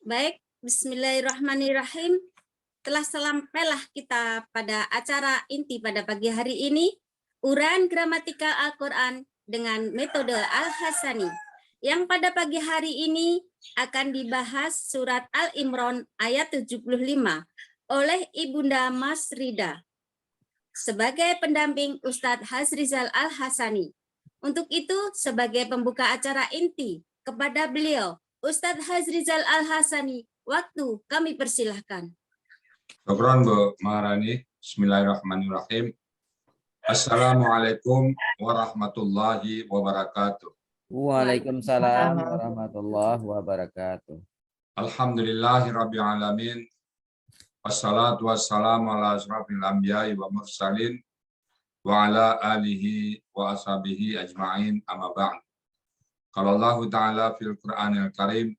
Baik, bismillahirrahmanirrahim. Telah sampailah kita pada acara inti pada pagi hari ini, uraian gramatikal Al-Quran dengan metode Al-Hasani. Yang pada pagi hari ini akan dibahas surat Al-Imran ayat 75 oleh Ibunda Mas Rida sebagai pendamping Ustadz Hasrizal Al-Hasani. Untuk itu, sebagai pembuka acara inti, kepada beliau, Ustadz Hasrizal Al-Hasani, waktu kami persilahkan. Syukran Bu Maharani. Bismillahirrahmanirrahim. Assalamualaikum warahmatullahi wabarakatuh. Waalaikumsalam warahmatullahi wabarakatuh. Alhamdulillahirabbil alamin. Wassalatu wassalamu ala asrafil anbiya'i wa mursalin wa ala alihi wa ashabihi ajma'in amma ba'd. Qala Allah Ta'ala fil Qur'anil Karim,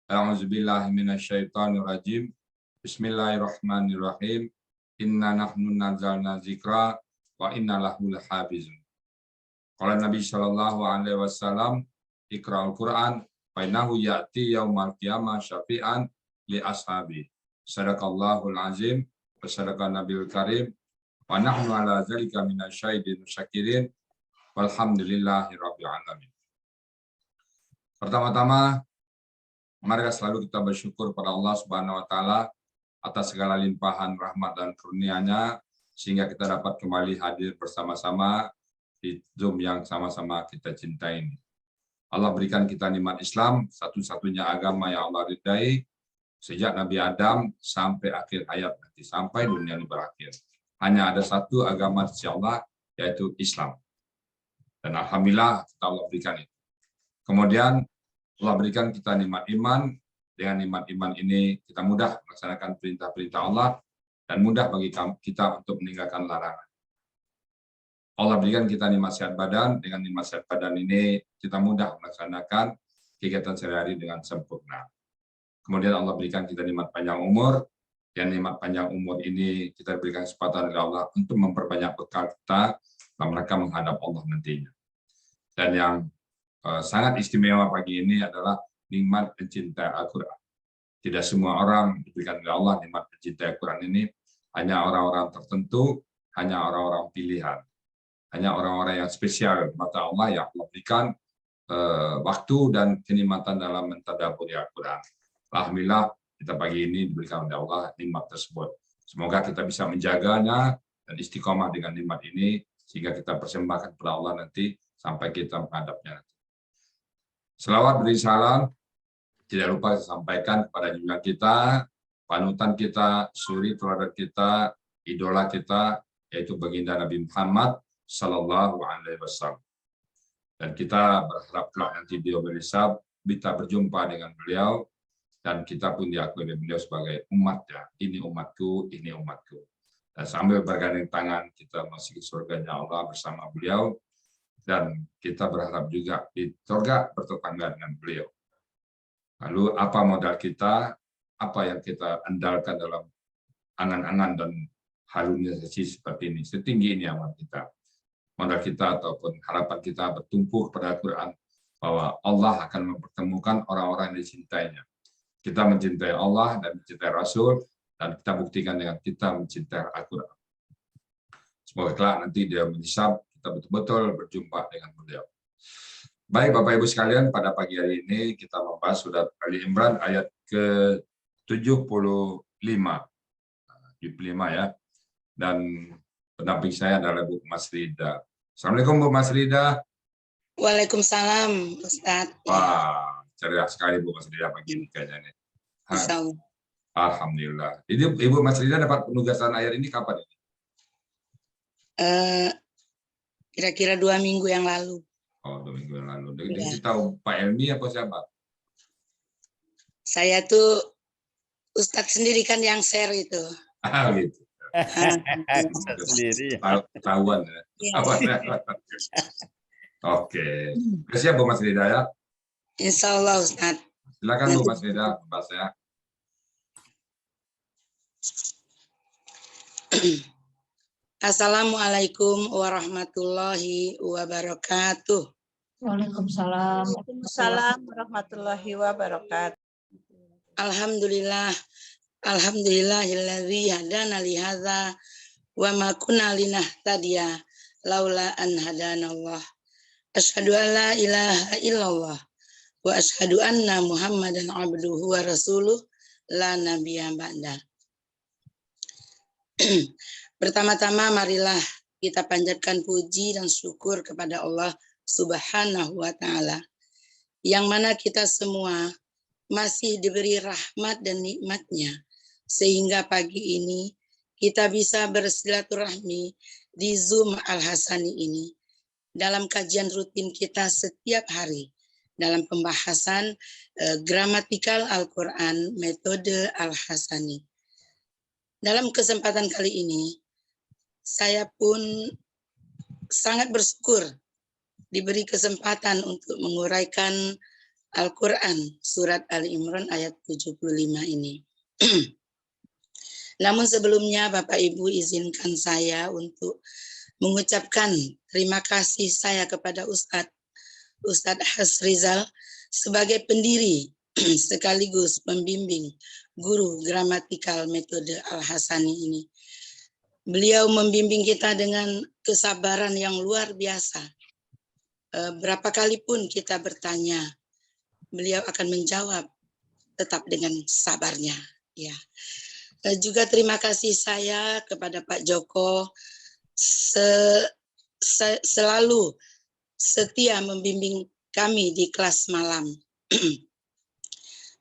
a'udzubillahi minasyaitonir rajim. Bismillahirrahmanirrahim. Inna nahnu nazzalna dzikra wa inna lahu lahafizun. Qala Nabi sallallahu alaihi wasallam, Iqra'ul Qur'an fa innahu ya'ti yaumal qiyamah syafi'an li ashabi. Sadaqallahul azim wa sadaqan nabiyul karim wa nahnu ala dzalika minasyahidin syakirin walhamdulillahi rabbil alamin. Pertama-tama, mari selalu kita bersyukur pada Allah Subhanahu wa taala atas segala limpahan rahmat dan karunia-Nya sehingga kita dapat kembali hadir bersama-sama di Zoom yang sama-sama kita cintai ini. Allah berikan kita nikmat Islam, satu-satunya agama yang Allah ridai sejak Nabi Adam sampai akhir hayat nanti, sampai dunia ini berakhir. Hanya ada satu agama di sisi Allah, yaitu Islam. Dan alhamdulillah kita Allah berikan itu. Kemudian Allah berikan kita nikmat iman. Dengan nikmat iman ini kita mudah melaksanakan perintah-perintah Allah dan mudah bagi kita untuk meninggalkan larangan. Allah berikan kita nikmat sehat badan. Dengan nikmat sehat badan ini kita mudah melaksanakan kegiatan sehari-hari dengan sempurna. Kemudian Allah berikan kita nikmat panjang umur. Dan nikmat panjang umur ini kita berikan kesempatan oleh Allah untuk memperbanyak bekal kita dalam rangka menghadap Allah nantinya. Dan yang sangat istimewa pagi ini adalah nikmat mencintai Al-Quran. Tidak semua orang diberikan oleh Allah nikmat mencintai Al-Quran ini, hanya orang-orang tertentu, hanya orang-orang pilihan, hanya orang-orang yang spesial mata Allah yang Allah berikan waktu dan kenikmatan dalam mentadabburi Al-Quran. Alhamdulillah kita pagi ini diberikan oleh Allah nikmat tersebut. Semoga kita bisa menjaganya dan istiqomah dengan nikmat ini sehingga kita persembahkan kepada Allah nanti sampai kita menghadapnya nanti. Selawat beri salam tidak lupa saya sampaikan kepada junjungan kita, panutan kita, suri teladan kita, idola kita, yaitu baginda Nabi Muhammad Sallallahu Alaihi Wasallam. Dan kita berharap kelak nanti beliau berisab, kita berjumpa dengan beliau, dan kita pun diakui oleh beliau sebagai umatnya. Ini umatku, ini umatku. Dan sambil bergandeng tangan kita masuk ke surganya Allah bersama beliau, dan kita berharap juga di surga bertetangga dengan beliau. Lalu apa modal kita, apa yang kita andalkan dalam angan-angan dan halunisasi seperti ini, setinggi ini amal kita. Modal kita ataupun harapan kita bertumpu kepada Al-Quran, bahwa Allah akan mempertemukan orang-orang yang dicintainya. Kita mencintai Allah dan mencintai Rasul, dan kita buktikan dengan kita mencintai Al-Quran. Semoga kelak nanti dia menghisab, kita betul-betul berjumpa dengan beliau. Baik Bapak Ibu sekalian, pada pagi hari ini kita membahas surat Ali Imran ayat ke-75. 75 ya. Dan pendamping saya adalah Bu Mas Rida. Assalamualaikum Bu Mas Rida. Waalaikumsalam Ustaz. Wah, ceria sekali Bu Mas Rida pagi ini kayaknya nih. Alhamdulillah. Jadi Ibu Mas Rida dapat penugasan ayat ini kapan ini? Kira-kira 2 minggu yang lalu. Oh, 2 minggu yang lalu. Jadi tahu Pak Elmi apa siapa? Saya tuh Ustadz sendiri kan yang share itu. Ah, gitu. Sendiri. Ketahuan ya. Oke. Siap Bu Mas Rida ya? Insya Allah Ustadz. Silakan Bu Mas Rida, bahas ya. Assalamualaikum warahmatullahi wabarakatuh. Waalaikumsalam. Waalaikumsalam warahmatullahi wabarakatuh. Alhamdulillahilladzi hadana li hadza wa ma kunna linahtadiya laula an hadanallah. Asyhadu an la ilaha illallah wa asyhadu anna Muhammadan abduhu wa rasuluh la nabiyya ba'da. Pertama-tama marilah kita panjatkan puji dan syukur kepada Allah Subhanahu wa taala, yang mana kita semua masih diberi rahmat dan nikmatnya sehingga pagi ini kita bisa bersilaturahmi di Zoom Al-Hasani ini dalam kajian rutin kita setiap hari dalam pembahasan gramatikal Al-Quran metode Al-Hasani. Dalam kesempatan kali ini saya pun sangat bersyukur diberi kesempatan untuk menguraikan Al-Quran surat Ali Imran ayat 75 ini. Namun sebelumnya Bapak Ibu izinkan saya untuk mengucapkan terima kasih saya kepada Ustadz Hasrizal sebagai pendiri sekaligus pembimbing guru gramatikal metode Al-Hasani ini. Beliau membimbing kita dengan kesabaran yang luar biasa. Berapa kali pun kita bertanya, beliau akan menjawab tetap dengan sabarnya. Ya. Juga terima kasih saya kepada Pak Joko selalu setia membimbing kami di kelas malam.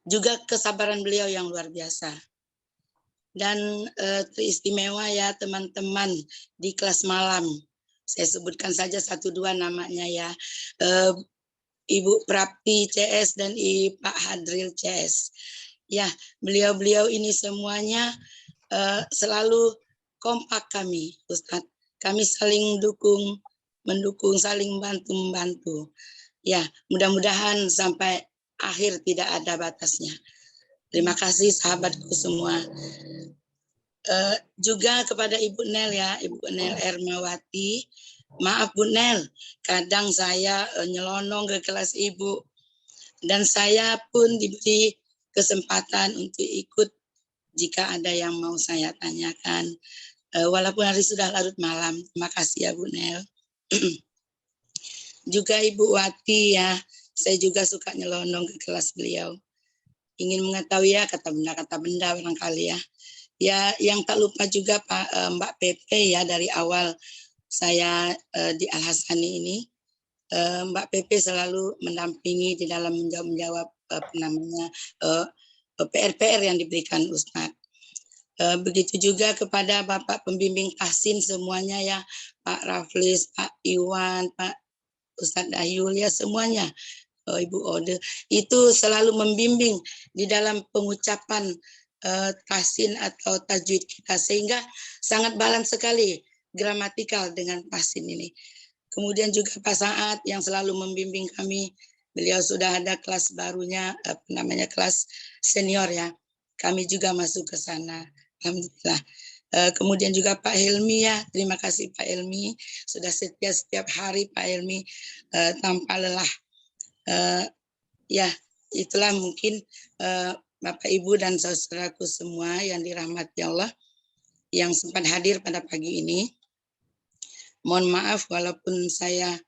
Juga kesabaran beliau yang luar biasa. Dan teristimewa ya teman-teman di kelas malam. Saya sebutkan saja 1-2 namanya ya. Ibu Prapti CS dan Pak Hadril CS. Ya, beliau-beliau ini semuanya selalu kompak kami, Ustadz. Kami saling mendukung, saling membantu. Ya, mudah-mudahan sampai akhir tidak ada batasnya. Terima kasih sahabatku semua. Juga kepada Ibu Nel ya, Ibu Nel Ermawati. Maaf Bu Nel, kadang saya nyelonong ke kelas Ibu. Dan saya pun diberi kesempatan untuk ikut jika ada yang mau saya tanyakan. Walaupun hari sudah larut malam. Terima kasih ya Bu Nel. Juga Ibu Wati ya, saya juga suka nyelonong ke kelas beliau. Ingin mengetahui ya kata benda barangkali ya. Ya, yang tak lupa juga Mbak Pepe ya, dari awal saya di Al-Hasani ini, Mbak Pepe selalu mendampingi di dalam menjawab PR-PR yang diberikan Ustadz. Begitu juga kepada Bapak Pembimbing Tahsin semuanya ya, Pak Raflis, Pak Iwan, Pak Ustadz Dayul ya semuanya, Ibu Ode, itu selalu membimbing di dalam pengucapan tahsin atau tajwid kita, sehingga sangat balance sekali gramatikal dengan tahsin ini. Kemudian juga Pak Saad yang selalu membimbing kami, beliau sudah ada kelas barunya, namanya kelas senior ya, kami juga masuk ke sana, alhamdulillah. Kemudian juga Pak Helmi ya, terima kasih Pak Helmi, sudah setia setiap hari Pak Helmi tanpa lelah. Ya, itulah mungkin Bapak Ibu dan saudaraku semua yang dirahmati Allah yang sempat hadir pada pagi ini. Mohon maaf walaupun saya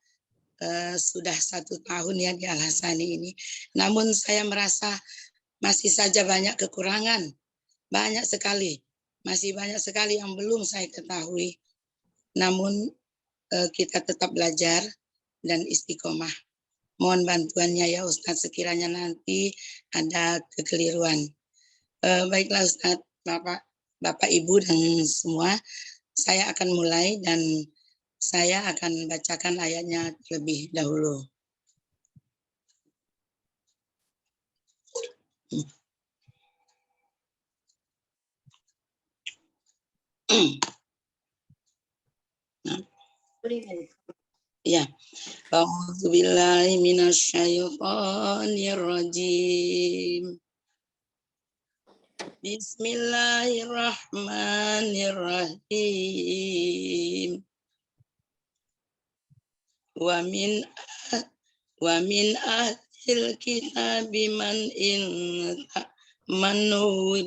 sudah 1 tahun ya di Al-Hasani ini, namun saya merasa masih saja banyak kekurangan, banyak sekali, masih banyak sekali yang belum saya ketahui. Namun kita tetap belajar dan istiqomah. Mohon bantuannya ya Ustadz sekiranya nanti ada kekeliruan. Baiklah Ustadz, Bapak Ibu dan semua, saya akan mulai dan saya akan bacakan ayatnya terlebih dahulu. Ya, a'udzubillahi minasyaitonirrajim. Bismillahirrahmanirrahim. Wa min ahlil kitabi man in manhu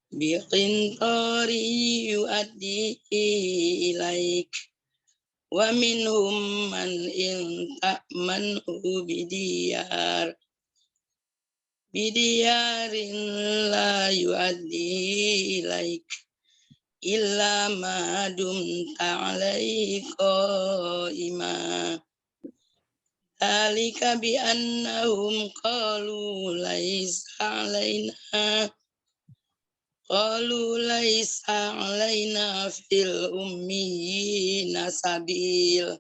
biqintari yuaddi ilaik wa minhum man in ta'manhu bidiyarin la yuaddi ilaik illa ma dumta alaihi qaima dzalika bi annahum qalu laisa alaina fil ummiyina sabil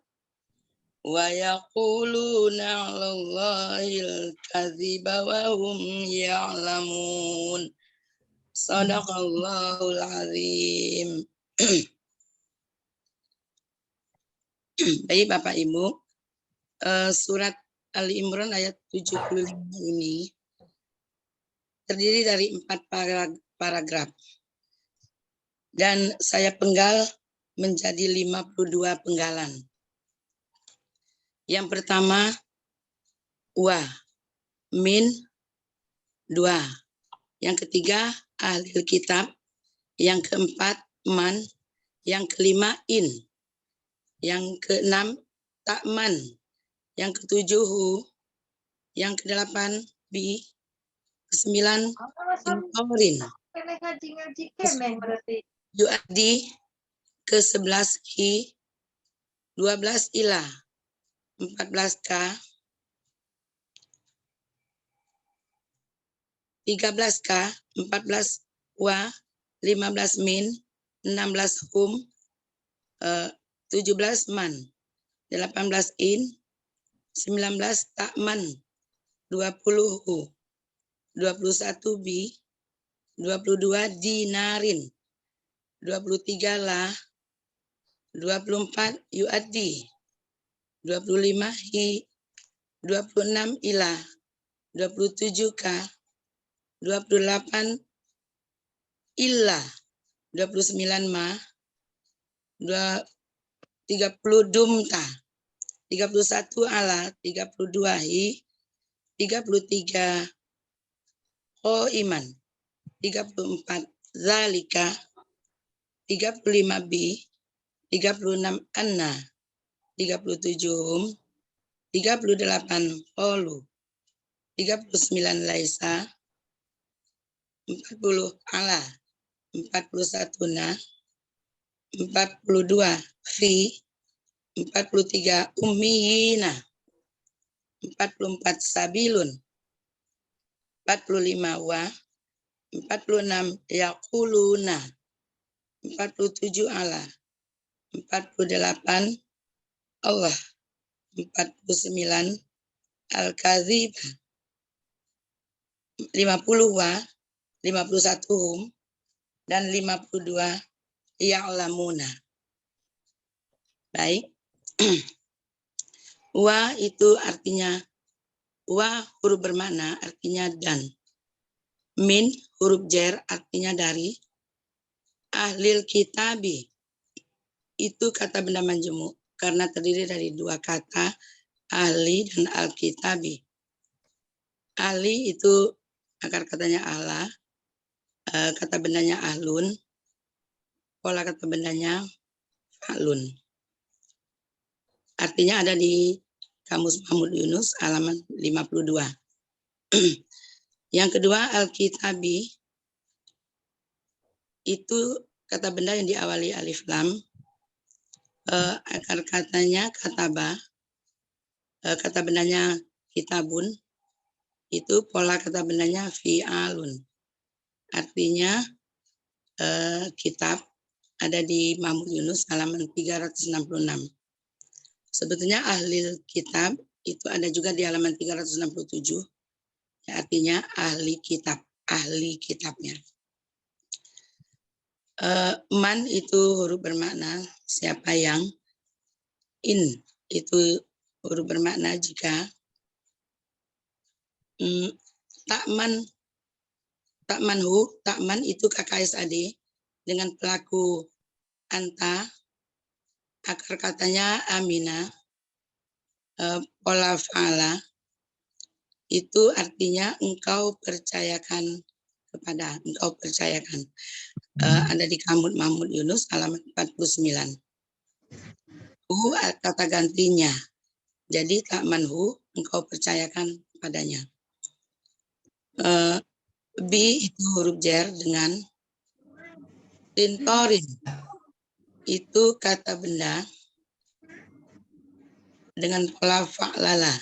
wa yaquluna 'alallahil kadziba wa hum ya'lamun. Shadaqallahul azim. Baik Bapak Ibu, surat Ali Imran ayat 75 ini terdiri dari 4 paragraf dan saya penggal menjadi 52 penggalan. Yang pertama wa, min, dua. Yang ketiga ahlil kitab, yang keempat man, yang kelima in, yang keenam ta'man, yang ketujuh hu, yang kedelapan bi, kesembilan intorin, yu'adi, ke-11 hi, 12 ila, 14 ka, 13 ka, 14 wa, 15 min, 16 hum, 17 man, 18 in, 19 ta'man, 20 hu, 21 bi, 22 dinarin, 23 la, 24 yu'addi, 25 hi, 26 ila, 27 ka, 28 illa, 29 ma, 30 dumta, 31 ala, 32 hi, 33 iman, 34 zalika, 35 bi, 36 anna, 37 hum, 38 qolu, 39 laisa, 40 ala, 41 na, 42 fi, 43 ummiyina, 44 sabilun, 45 wa, 46 yaquluna, 47 ala, 48 Allah, 49 al-kadzib, 50 wa, 51 hum, dan 52 ya'lamuna. Baik. Wa itu artinya, wa huruf bermakna artinya dan. Min huruf jar artinya dari. Ahlil kitabi itu kata benda majmuk karena terdiri dari 2 kata, ahli dan al-kitabi. Ahli itu akar katanya Allah, kata bendanya ahlun, pola kata bendanya fa'lun. Artinya ada di Kamus Mahmud Yunus halaman 52. Yang kedua al-kitabi itu kata benda yang diawali alif lam, akar katanya kataba, kata bendanya kitabun, itu pola kata bendanya fi'alun. Artinya kitab ada di Mahmud Yunus halaman 366. Sebetulnya ahli kitab itu ada juga di halaman 367. Ya, artinya ahli kitab, ahli kitabnya. Man itu huruf bermakna siapa yang. In itu huruf bermakna jika. Takman itu KKSAD dengan pelaku anta, akar katanya amina, pola fa'ala, itu artinya engkau percayakan kepada, engkau percayakan. Ada di Kamus Mahmud Yunus halaman 49. Hu kata gantinya. Jadi ta'manhu, engkau percayakan padanya. Bi itu huruf jar dengan tintorin. Itu kata benda dengan pola fa'lala.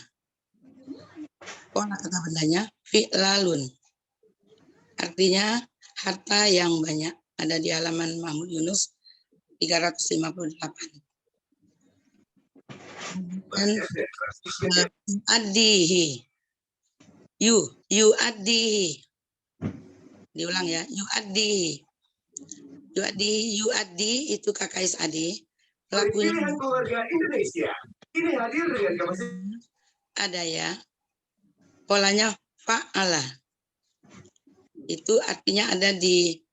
Pola kata bendanya fi'lalun. Artinya harta yang banyak. Ada di halaman Mahmud Yunus 358. Dan yu'addihi. Yu'addihi. Diulang ya, yu'addihi. Yu'addi itu KKS adi. Pelakunya Indonesia. Ini hadir dengan kapasitas. ada ya. Polanya fa'ala. Itu artinya ada di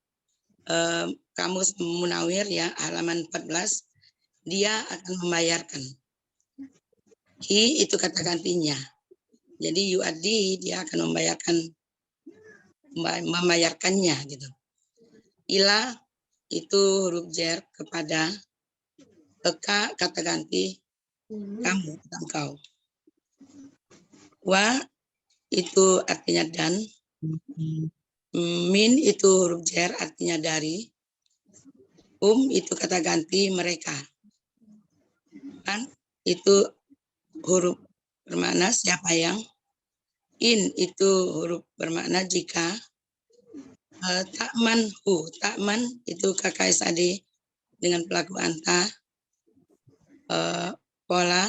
Kamus Munawir ya, halaman 14. Dia akan membayarkan. Hi itu kata gantinya. Jadi yu'addi dia akan membayarkannya gitu. Ila itu huruf jar kepada, kata ganti kamu, engkau. Wa itu artinya dan. Min itu huruf jar artinya dari. Itu kata ganti mereka. An itu huruf bermakna siapa yang. In itu huruf bermakna jika. Takman itu KKS adi dengan pelaku anta. Pola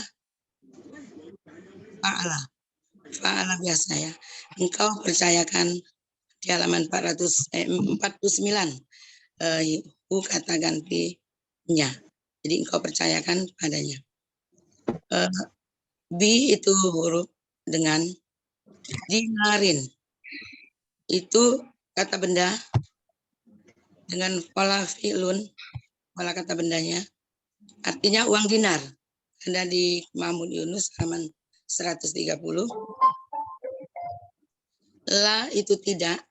fa'ala biasa ya. Engkau percayakan di halaman 49. Kata gantinya. Jadi engkau percayakan padanya. Bi itu huruf dengan dinarin. Itu kata benda dengan pola fi'lun, pola kata bendanya. Artinya uang dinar. Ada di Mahmud Yunus halaman 130. La itu tidak.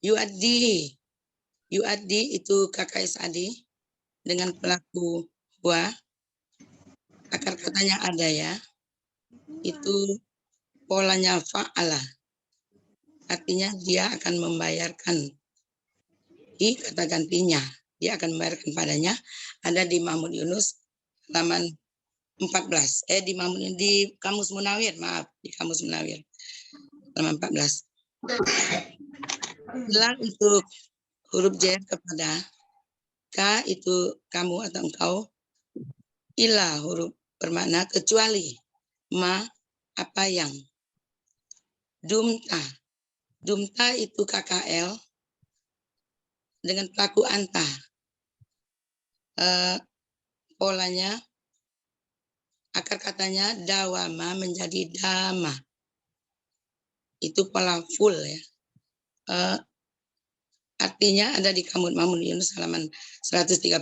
Yu'addi itu KKS adi dengan pelaku wa. Akar katanya ada ya. Itu polanya fa'ala. Artinya dia akan membayarkan. Kata gantinya. Dia akan membayarkan padanya. Ada di Mahmud Yunus halaman 14. Di Kamus Munawir, maaf. Di Kamus Munawir halaman 14. La itu huruf jar kepada. Ka itu kamu atau engkau. Ila huruf bermakna kecuali. Ma apa yang. Dumta itu KKL dengan pelaku anta. Polanya akar katanya dawama menjadi dama. Itu pola full ya. Artinya ada di Kamus Mahmud Yunus halaman 132.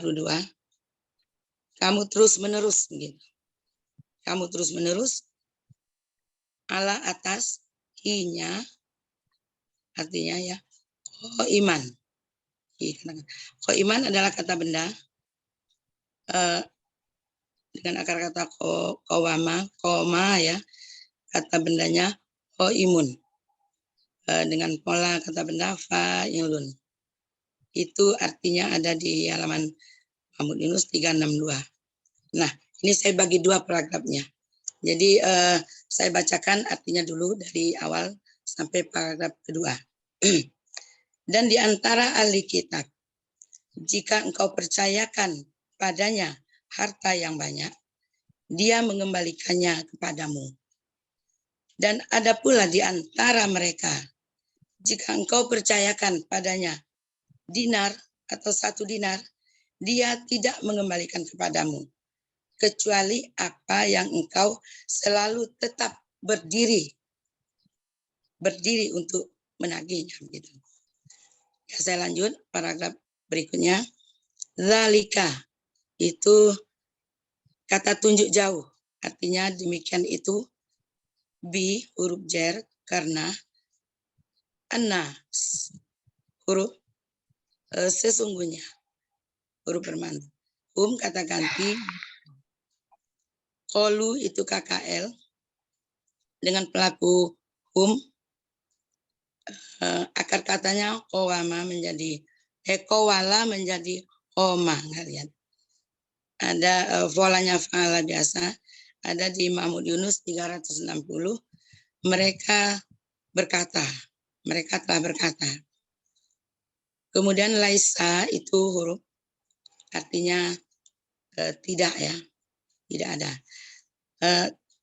Kamu terus menerus gitu. Kamu terus menerus ala atas hinya artinya ya iman. Iman adalah kata benda dengan akar kata koma ya, kata bendanya imun dengan pola kata benda fa'ilun. Itu artinya ada di halaman Mahmud Yunus 362. Nah, ini saya bagi dua paragrafnya. Jadi saya bacakan artinya dulu dari awal sampai paragraf kedua. Dan di antara ahli kitab, jika engkau percayakan padanya harta yang banyak, dia mengembalikannya kepadamu. Dan ada pula di antara mereka, jika engkau percayakan padanya dinar atau 1 dinar, dia tidak mengembalikan kepadamu. Kecuali apa yang engkau selalu tetap berdiri untuk menagihnya. Gitu. Ya, saya lanjut paragraf berikutnya. Zalika itu kata tunjuk jauh. Artinya demikian itu. Bi huruf jar karena anna huruf sesungguhnya huruf bermana. Kata ganti. Kolu itu KKL dengan pelaku akar katanya kowama menjadi kowala menjadi koma. Lihat. Ada volanya fa'ala biasa. Ada di Mahmud Yunus 360. Mereka berkata. Mereka telah berkata. Kemudian laisa itu huruf artinya tidak ya. Tidak ada.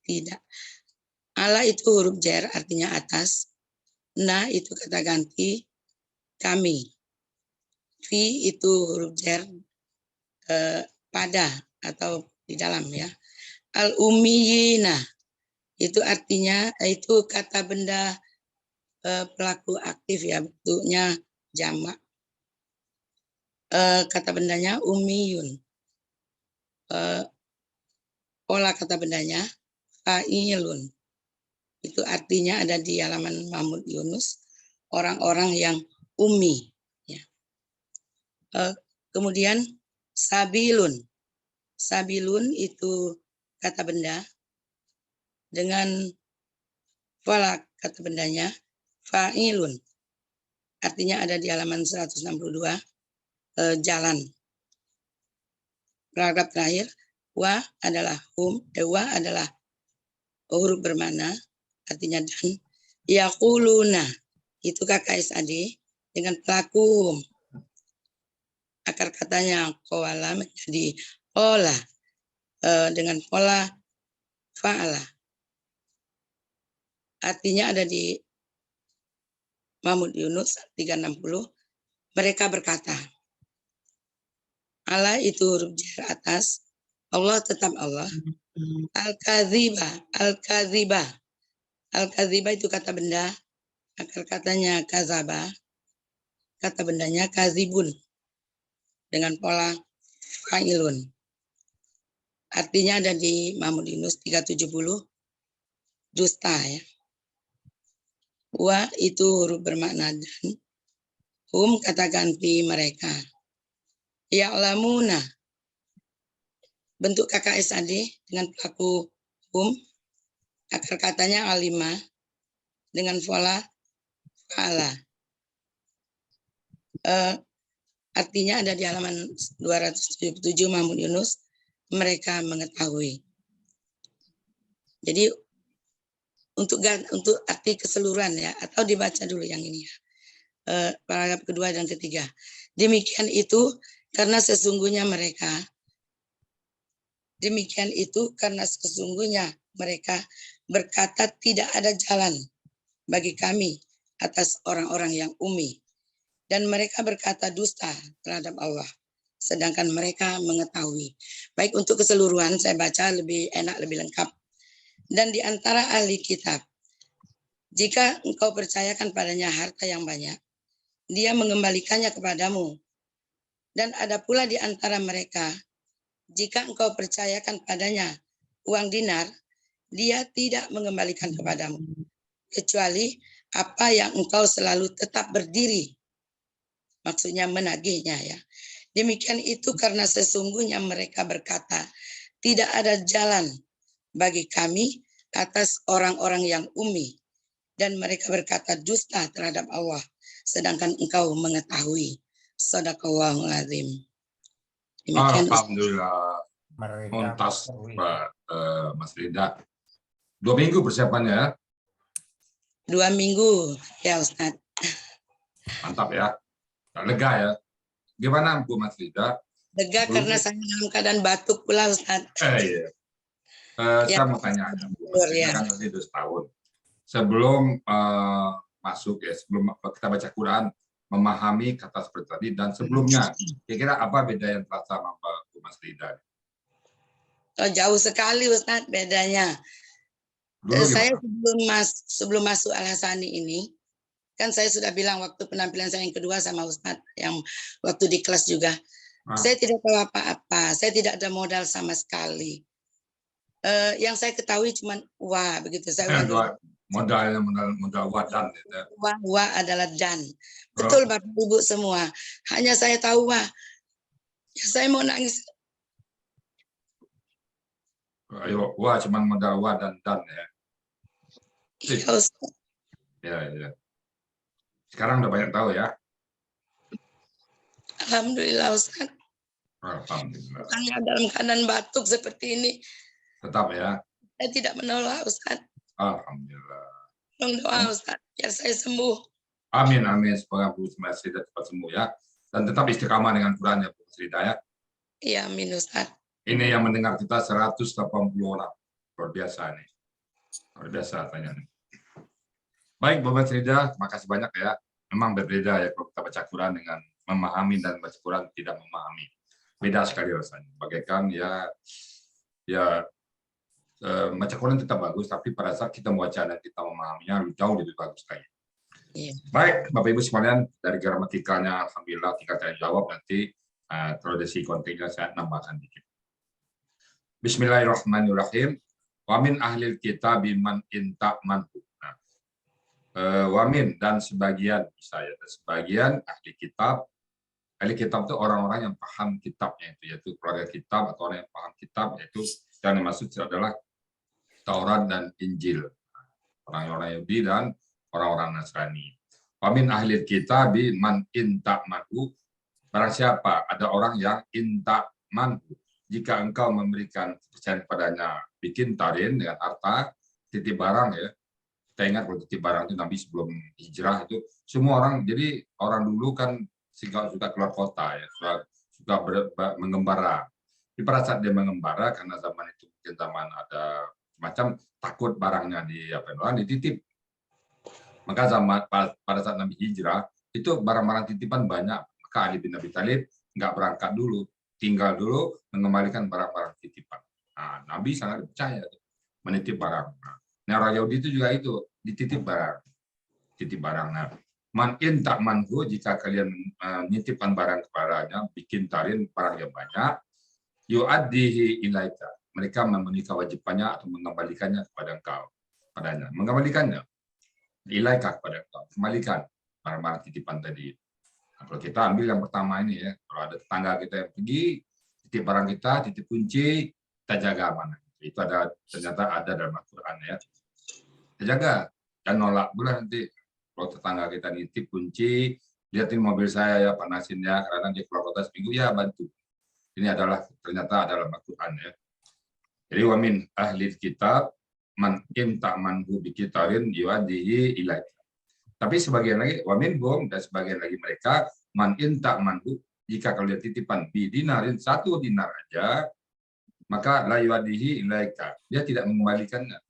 Tidak. Ala itu huruf jar artinya atas. Na itu kata ganti kami. Fi itu huruf jar pada atau di dalam ya. Al ummiyina itu artinya itu kata benda pelaku aktif ya, bentuknya jamak. Kata bendanya ummiyun. Pola kata bendanya fa'ilun. Itu artinya ada di halaman Mahmud Yunus, orang-orang yang ummi. Ya. Kemudian sabilun. Sabilun itu kata benda dengan pola kata bendanya fa'ilun. Artinya ada di halaman 162 jalan. Paragraf terakhir. Wa adalah wa adalah huruf bermana artinya dan. Yaquluna itu KKSAD dengan pelaku akar katanya qawala menjadi pola dengan pola fa'ala. Artinya ada di Mahmud Yunus 360. Mereka berkata. Allah itu huruf jar atas. Allah tetap Allah. Al-kadhiba. Al-kadhiba. Al-kadhiba itu kata benda. Akar katanya kazaba. Kata bendanya kazibun. Dengan pola fa'ilun. Artinya ada di Mahmud Yunus 370. Dusta ya. Wa itu huruf bermakna dan. Kata ganti mereka. Ya'lamuna. Bentuk KKSAD dengan pelaku akar katanya alima dengan pola fa'ala. Artinya ada di halaman 277 Mahmud Yunus, mereka mengetahui. Jadi untuk arti keseluruhan ya, atau dibaca dulu yang ini ya. Paragraf kedua dan ketiga. Demikian itu karena sesungguhnya mereka berkata tidak ada jalan bagi kami atas orang-orang yang ummi. Dan mereka berkata dusta terhadap Allah. Sedangkan mereka mengetahui. Baik untuk keseluruhan saya baca lebih enak, lebih lengkap. Dan di antara ahli kitab, jika engkau percayakan padanya harta yang banyak, dia mengembalikannya kepadamu. Dan ada pula di antara mereka, jika engkau percayakan padanya uang dinar, dia tidak mengembalikan kepadamu. Kecuali apa yang engkau selalu tetap berdiri. Maksudnya menagihnya ya. Demikian itu karena sesungguhnya mereka berkata, tidak ada jalan bagi kami atas orang-orang yang ummi. Dan mereka berkata dusta terhadap Allah. Sedangkan engkau mengetahui. Shadaqallahul azim. Alhamdulillah. Muntas Mas Rida. 2 minggu persiapannya. 2 minggu ya Ustaz. Mantap ya. Lega ya. Gimana Bu Mas Rida? Lega karena saya dalam keadaan batuk pula Ustaz. Iya. Saya mau tanya, kan tadi 2 tahun. Sebelum masuk ya, sebelum kita baca Quran, memahami kata seperti tadi, dan sebelumnya, kira-kira apa beda yang terasa sama Bu Mas Rida? Jauh sekali Ustaz bedanya. Saya sebelum masuk Al-Hasani ini, kan saya sudah bilang waktu penampilan saya yang kedua sama Ustaz, yang waktu di kelas juga, saya tidak tahu apa-apa, saya tidak ada modal sama sekali. Yang saya ketahui cuma wah begitu. Saya modal wadan gitu. Wa adalah dan. Betul Bapak Ibu semua. Hanya saya tahu wa. Ya, saya mau nangis. Ayo, wah cuman modal wa dan ya. Iya, Ustaz. Ya. Sekarang udah banyak tahu ya. Alhamdulillah Ustaz. Alhamdulillah. Hanya dalam keadaan batuk seperti ini. Tetap ya. Saya tidak menolak Ustaz. Alhamdulillah. Tolong doa Ustaz. Biar saya sembuh. Amin. Semoga Bu Frida cepat sembuh ya. Dan tetap istiqamah dengan Quran ya Bu Frida ya. Iya, amin Ustaz. Ini yang mendengar kita 180 orang. Luar biasa nih. Luar biasa tanya. Baik Bapak Frida, terima kasih banyak ya. Memang berbeda ya kalau kita baca Quran dengan memahami dan baca Quran tidak memahami. Beda sekali rasanya. Bagaikan baca Quran tetap bagus, tapi pada saat kita membaca dan kita memahaminya jauh lebih bagus sekali. Iya. Baik, Bapak Ibu sekalian, dari gramatikanya alhamdulillah tinggal saya jawab, nanti kalau dari si kontennya saya nambahkan dikit. Bismillahirrahmanirrahim. Wa min ahlil kitab man inta manhu. Wamin dan sebagian sebagian ahli kitab itu orang-orang yang paham kitabnya itu, yaitu keluarga kitab atau orang yang paham kitab, yaitu yang dimaksud adalah Taurat dan Injil, orang-orang Yahudi dan orang-orang Nasrani. Wamin ahli kitab man inta manhu, barang siapa ada orang yang inta manhu, jika engkau memberikan kepercayaan padanya, bikin tarin dengan harta titip barang ya. Kita ingat kalau titip barang itu Nabi sebelum hijrah itu semua orang, jadi orang dulu kan suka keluar kota ya, suka mengembara. Di pada saat dia mengembara, karena zaman itu mungkin zaman ada macam takut barangnya dititip. Maka pada saat Nabi hijrah itu barang-barang titipan banyak. Maka Ali bin Abi Thalib nggak berangkat dulu, tinggal dulu mengembalikan barang-barang titipan. Nah, Nabi sangat percaya menitip barang. Nah, orang Yahudi itu juga itu dititip barang, Nah, man in tak manhu, jika kalian menitipkan barang kepadanya, bikin tarin barang yang banyak, yu'addihi ilaika, mereka memenuhi kewajibannya atau mengembalikannya kepada engkau, padanya, mengembalikannya ilaika kepada engkau, kembalikan barang-barang titipan tadi. Nah, kalau kita ambil yang pertama ini ya, kalau ada tetangga kita yang pergi titip barang kita, titip kunci, kita jaga amanah. Itu ternyata ada dalam Al-Quran ya. Kita jaga, dan nolak pula nanti. Kalau tetangga kita nitip kunci, lihatin mobil saya ya, panasin ya, karena dia keluar kota seminggu ya, bantu. Ini ternyata adalah Al-Quran ya. Jadi wamin ahli kitab man imta manhu bikitarin yuadihi ilaika. Tapi sebagian lagi wamin hum, dan sebagian lagi mereka man imta manhu, jika kalian titipan bi dinarin, 1 dinar aja, maka la yuadihi ilaika, dia tidak mengembalikannya.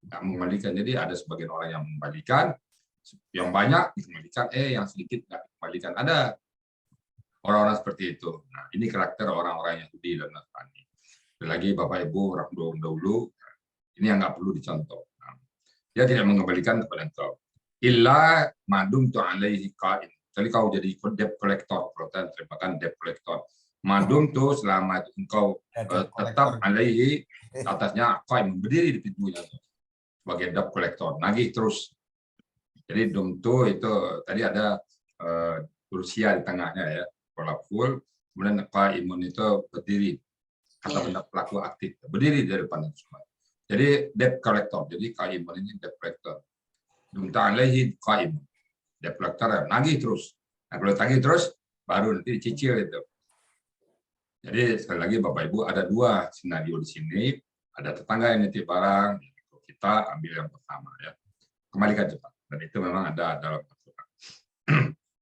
Tidak mengembalikan. Jadi ada sebagian orang yang mengembalikan, yang banyak dikembalikan, yang sedikit nggak dikembalikan. Ada orang-orang seperti itu. Nah, ini karakter orang-orang Yahudi dan Nasrani. Lagi Bapak Ibu orang dahulu, ini yang nggak perlu dicontoh. Nah, dia tidak mengembalikan kepada engkau. Illa madum tu alaihi qaim. Jadi kau jadi debt collector, kalau kita terjemahkan debt collector. Madum tu selama engkau tetap alaihi, atasnya qaim, berdiri di pintunya sebagai debt collector, nagih terus. Jadi dumtu itu tadi ada Rusia di tengahnya ya, pola full, kemudian qaimun itu berdiri atau benda pelaku aktif, berdiri di depan semua. Jadi debt collector, jadi qaimun ini debt collector. Dumtu alaihi qaim, debt collector nagih terus. Nah, kalau tagih terus baru nanti dicicil itu. Jadi sekali lagi Bapak Ibu ada 2 skenario di sini, ada tetangga yang nitip barang, kita ambil yang pertama ya, kembalikan cepat, dan itu memang ada dalam Al-Quran.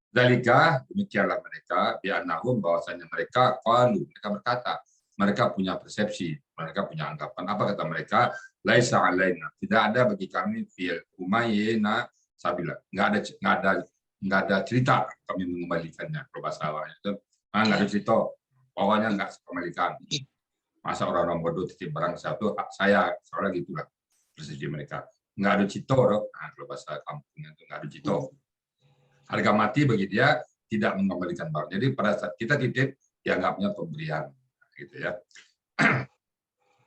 Dalika, demikianlah mereka, bi'annahum, bahwasanya mereka qalu, mereka berkata, mereka punya persepsi, mereka punya anggapan. Apa kata mereka? Laisa alaina, tidak ada bagi kami fil umayyina sabila, nggak ada cerita kami mengembalikannya. Kalau bahasa awalnya itu nggak ada cerita, pokoknya nggak kembalikan. Masa orang-orang bodoh titip barang satu hak saya, soalnya gitulah persepsi mereka. Nggak ada cito, nah, kalau bahasa kampungnya itu nggak ada cito. Harga mati bagi dia, tidak mengembalikan barang. Jadi pada saat kita titip, dianggapnya pemberian, gitu ya.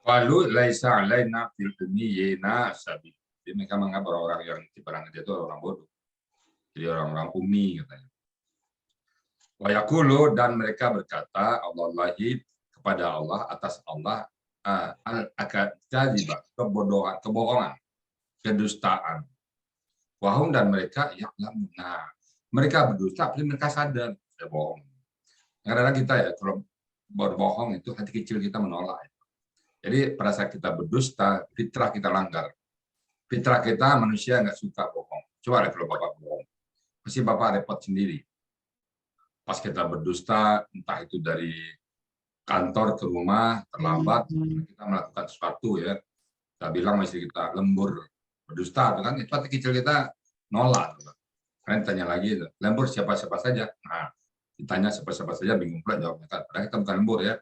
Qalu laisa alaina fil ummiyina sabil. Jadi mereka menganggap orang-orang yang diperang itu orang bodoh. Jadi orang-orang umi katanya. Wa yaqulu, dan mereka berkata Allahi, kepada Allah, atas Allah, al-akadzibah, kebodohan, kebohongan, kedustaan. Wahum, dan mereka ya'lamun. Nah, mereka berdusta tapi mereka sadar saya bohong. Karena kita ya kalau berbohong itu hati kecil kita menolak. Jadi pada saat kita berdusta, fitrah kita langgar. Fitrah kita manusia nggak suka bohong. Coba kalau Bapak bohong, pasti Bapak repot sendiri. Pas kita berdusta, entah itu dari kantor ke rumah, terlambat, kita melakukan sesuatu ya. Kita bilang masih kita lembur, berdusta, kan itu hati kecil kita nolak. Kalian tanya lagi, lembur siapa-siapa saja. Nah, ditanya siapa-siapa saja, bingung pula jawabnya. Padahal kita bukan lembur ya.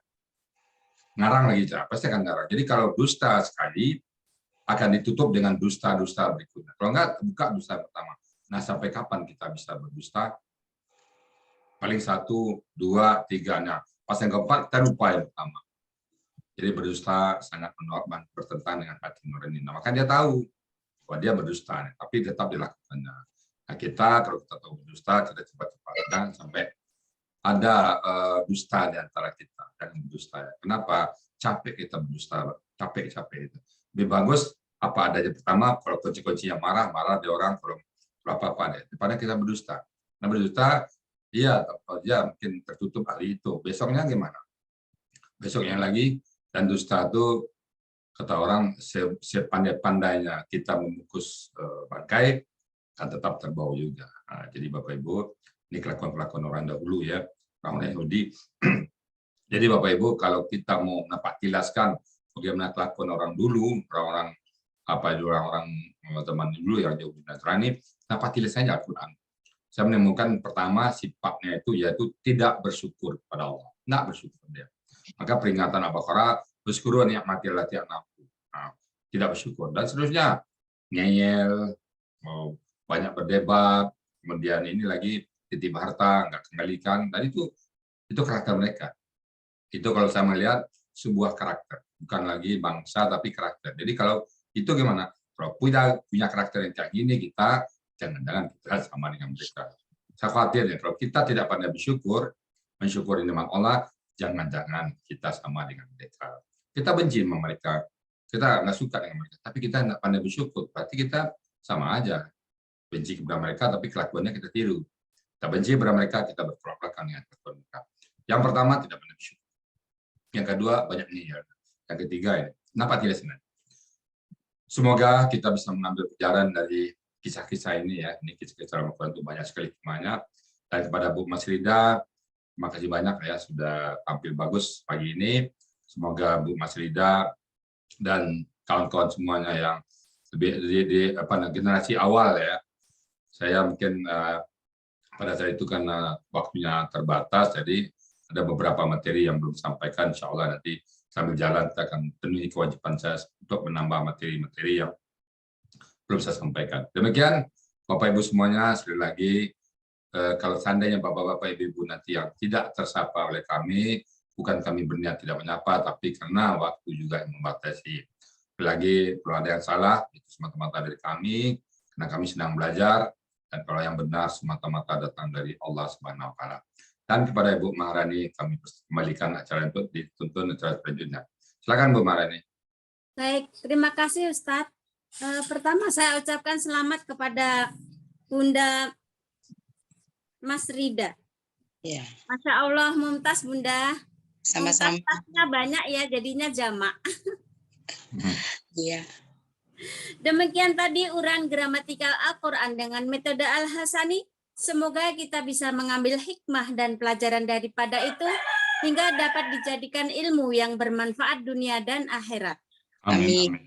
Ngarang lagi, pasti akan ngarang. Jadi kalau dusta sekali, akan ditutup dengan dusta-dusta berikutnya. Kalau enggak, buka dusta pertama. Nah, sampai kapan kita bisa berdusta? Paling 1, 2, 3. Nah, pas yang keempat, kita lupa yang pertama. Jadi berdusta sangat menolak, bertentangan dengan hati nurani. Nah, maka dia tahu bahwa dia berdusta, tapi tetap dilakukannya. Nah, kita kalau kita tahu berdusta, kita cepat-cepat dan sampai ada dusta di antara kita dan berdusta. Kenapa? Capek kita berdusta, capek-capek itu. Lebih bagus apa adanya pertama, kalau kunci-kunci yang marah di orang, kalau apa-apa deh. Daripada kita berdusta. Nah, berdusta, iya, mungkin tertutup hari itu. Besoknya gimana? Besoknya lagi, dan dusta itu, kata orang, sepandai-pandainya kita memukus bangkai, kan tetap terbau juga. Nah, jadi Bapak Ibu, ini kelakuan-kelakuan orang dahulu ya, orang Yahudi. Jadi Bapak Ibu, kalau kita mau napaktilaskan bagaimana kelakuan orang dulu, orang-orang teman dulu yang jauh Nasrani, napaktilas saja Al-Quran. Saya menemukan pertama sifatnya itu yaitu tidak bersyukur pada Allah, tidak bersyukur dia. Maka peringatan Al-Baqarah, bersyukur nikmati allati an'amtu. Nah, tidak bersyukur dan seterusnya, ngeyel, banyak berdebat, kemudian ini lagi titip harta nggak kembalikan, dan itu karakter mereka. Itu kalau saya melihat sebuah karakter, bukan lagi bangsa tapi karakter. Jadi kalau itu gimana? Kalau punya karakter yang kayak gini, kita jangan-jangan kita sama dengan mereka. Saya khawatir ya, kalau kita tidak pandai bersyukur, mensyukuri nikmat Allah, jangan-jangan kita sama dengan mereka. Kita benci sama mereka, kita nggak suka dengan mereka, tapi kita nggak pandai bersyukur, berarti kita sama aja. Benci kepada mereka, tapi kelakuannya kita tiru. Kita benci kepada mereka, kita bertolak belakang dengan kelakuan mereka. Yang pertama, tidak pandai bersyukur. Yang kedua, banyak niyat. Yang ketiga, ini, kenapa tidak senang? Semoga kita bisa mengambil pelajaran dari kisah-kisah ini ya. Ini kisah-kisah Al-Quran itu banyak sekali hikmahnya. Dan kepada Bu Mas Rida, terima kasih banyak ya sudah tampil bagus pagi ini. Semoga Bu Mas Rida dan kawan-kawan semuanya yang lebih di generasi awal ya. Saya mungkin pada saat itu karena waktunya terbatas, jadi ada beberapa materi yang belum disampaikan. Insya Allah nanti sambil jalan kita akan penuhi kewajiban saya untuk menambah materi-materi yang belum saya sampaikan. Demikian Bapak Ibu semuanya, sekali lagi kalau seandainya Bapak-Bapak Ibu nanti yang tidak tersapa oleh kami, bukan kami berniat tidak menyapa, tapi karena waktu juga yang membatasi. Sekali lagi kalau ada yang salah, itu semata-mata dari kami, karena kami sedang belajar, dan kalau yang benar semata-mata datang dari Allah Subhanahu wa Ta'ala. Dan kepada Ibu Maharani kami kembalikan acara untuk dituntun acara selanjutnya. Silakan Bu Maharani. Baik, terima kasih Ustadz. Pertama saya ucapkan selamat kepada Bunda Mas Rida. Ya, Masya Allah, mumtaz Bunda. sama-sama. Mumtaznya banyak ya, jadinya jamak. Iya. Demikian tadi uraian gramatikal Al-Quran dengan metode Al-Hasani. Semoga kita bisa mengambil hikmah dan pelajaran daripada itu hingga dapat dijadikan ilmu yang bermanfaat dunia dan akhirat. Amin.